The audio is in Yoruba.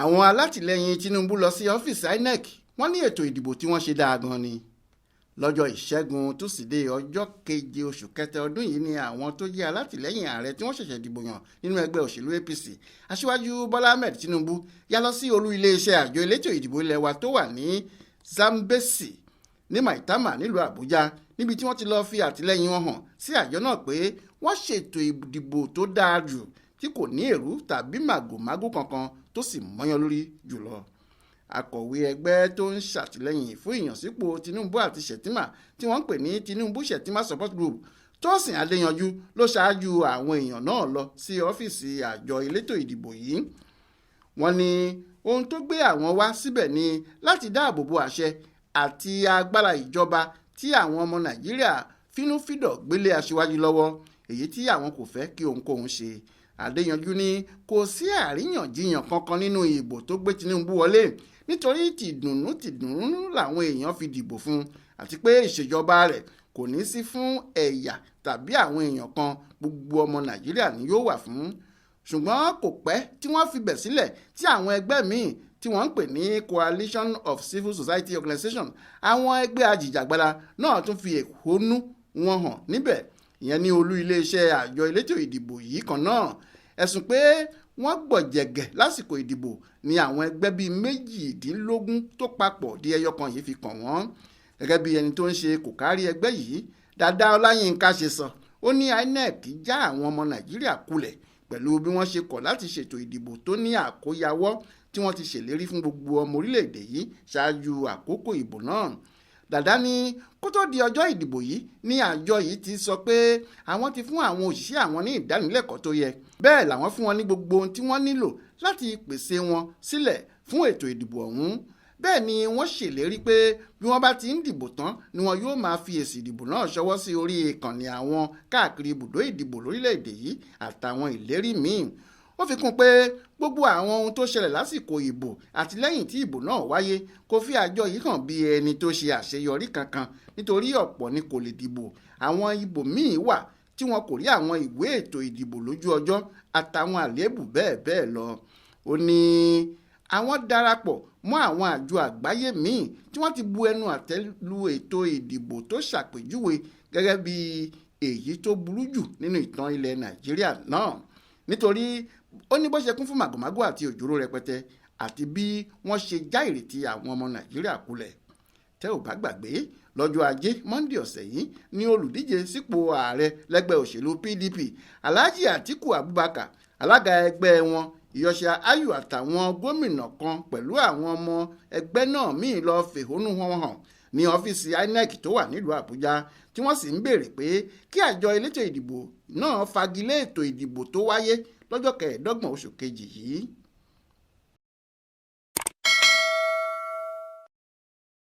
Àwọn alátìlẹyìn Tinubu lọ sí ọ́fíìsì Inec wọ́n ní ètò ìdìbò tí wọ́n ṣe dáa gan ni. Lọ́jọ́ ìṣẹ́gun túsídẹ̀ẹ́ ọjọ́ 7 oṣù kẹta ọdún yìí ni àwọn tó jẹ́ alátìlẹyìn ààrẹ tí wọ́n ṣẹ̀ṣẹ̀ dìbò yàn nínú ẹgbẹ́ òṣèlú APC aṣíwájú Bọ́lá Ahmed Tinubu yá lọ sí olú iléeṣẹ́ àjọ elétò ìdìbò ilẹ̀ wa tó wà ní Zambesi ní Maitama nílùú Àbújá níbi tí wọ́n ti lọ́ọ́ fi àtìlẹyìn wọn hàn sí àjọ náà pé wọ́n ṣètò ìdìbò tó dáa jù tí kò ní èrú tàbí màgòmágó kankan tó sì mọ́yán lórí jùlọ. Akọ̀wé ẹgbẹ́ tó ń ṣàtìlẹ́yìn fún ìyànsípò Tinubu àti Shettima tí wọ́n ń pè ní Tinubu Shettima Support Group Tósìn Adéyanjú ló ṣáájú àwọn èèyàn náà lọ sí ọ́fíìsì àjọ elétò ìdìbò yìí. Wọ́n ní ohun tó gbé àwọn wá síbẹ̀ ni láti dáàbò bo àṣẹ àti agbára ìjọba tí àwọn ọmọ Nàìjíríà fínúfíndọ̀ gbélé aṣíwájú lọ́wọ́, èyí tí àwọn kò fẹ́ kí ohunkóhun ṣe. Adéyanjú ní kò sí àríyànjiyàn kankan nínú ìbò tó gbé Tinubu wọlé nítorí tìdùnnú làwọn èèyàn fi dìbò fún àti pé ìṣèjọba rẹ̀ kò ní sí fún ẹ̀yà tàbí àwọn èèyàn kan, gbogbo ọmọ Nàìjíríà ni yóò wà fún. Ṣùgbọ́n kò pẹ́ tí wọ́n fi bẹ̀ sílẹ̀ tí àwọn ẹgbẹ́ míì tí wọ́n ń pè ní Coalition of Civil Society Organization, àwọn ẹgbẹ́ ajìjàgbara náà tún fi ẹ̀hónú wọn hàn níbẹ̀, ìyẹn ní olú iléeṣẹ́ àjọ elétò ìdìbò yìí kan náà. Ẹ̀sùn pé wọ́n gbọ̀jẹ̀gẹ̀ lásìkò ìdìbò ni àwọn ẹgbẹ́ bíi 18 tó papọ̀ di ẹyọ kan yìí fi kàn wọ́n. Gẹ́gẹ́ bí ẹni tó ń ṣe kò kárí ẹgbẹ́ yìí, Dàda Ọláyínká ṣe sọ, ó ní INEC já àwọn ọmọ Nàìjíríà kulẹ̀ pẹ̀lú bí wọ́n ṣe kọ̀ láti ṣètò ìdìbò tó ní àkóyawọ́ tí wọ́n ti ṣèlérí fún gbogbo ọmọ orílẹ̀-èdè yìí ṣáájú àkókò ìbò náà. Dàda ní kó tó di ọjọ́ ìdìbò yìí ní àjọ yìí ti sọ pé àwọn ti fún àwọn òṣìṣẹ́ àwọn ní ìdánilẹ́kọ̀ọ́ tó yẹ, bẹ́ẹ̀ làwọn fún wọn ní gbogbo ohun tí wọ́n nílò láti pèsè wọn sílẹ̀ fún ètò ìdìbò ọ̀hún. Bẹ́ẹ̀ ni wọ́n ṣèlérí pé bí wọ́n bá ti ń dìbò tán ni wọn yóò máa fi èsì ìdìbò náà ṣọwọ́ sí orí ìkànnì àwọn káàkiri ibùdó ìdìbò lórílẹ̀‐èdè yìí àtàwọn ìlérí míì. Ó fi kún pé gbogbo àwọn ohun tó ṣẹlẹ̀ lásìkò ìbò àti lẹ́yìn tí ìbò náà wáyé kò fi àjọ yìí hàn bí ẹni tó ṣe àṣeyọrí kankan nítorí ọ̀pọ̀ ni kò lè dìbò. Àwọn ìbò míì wà tí wọn kò rí àwọn ìwé ètò ìdìbò lójú ọjọ́ àtàwọn àléébù bẹ́ẹ̀ bẹ́ẹ̀ lọ. Ó ní àwọn darapọ̀ mọ́ àwọn àjọ àgbáyé míì tí wọ́n ti bu ẹnu àtẹ́ lu ètò ìdìbò tó ṣàpèjúwe gẹ́gẹ́ bí èyí tó burú jù nínú ìtàn ilẹ̀ Nàìjíríà náà, nítorí ó ní bó ṣe kún fún màgòmágó àti òjòrò rẹpẹtẹ àti bí wọ́n ṣe já ìrètí àwọn ọmọ Nàìjíríà kulẹ̀. Tẹ́ ò bá gbàgbé, lọ́jọ́ ajé Monday ọ̀sẹ̀ yìí ni olùdíje sípò ààrẹ lẹ́gbẹ́ òṣèlú PDP Alhaji Atiku Abubakar, alága ẹgbẹ́ wọn Ìyọ̀ṣà Ayù àtàwọn gómìnà kan pẹ̀lú àwọn ọmọ ẹgbẹ́ náà míì lọ fẹ̀hónú wọn hàn ní ọ́fíìsì INEC tó wà nílùú Àbújá, tí wọ́n sì ń béèrè pé kí àjọ elétò ìdìbò náà fagilé ètò ìdìbò tó wáyé lọ́jọ́ 25 oṣù kejì yìí.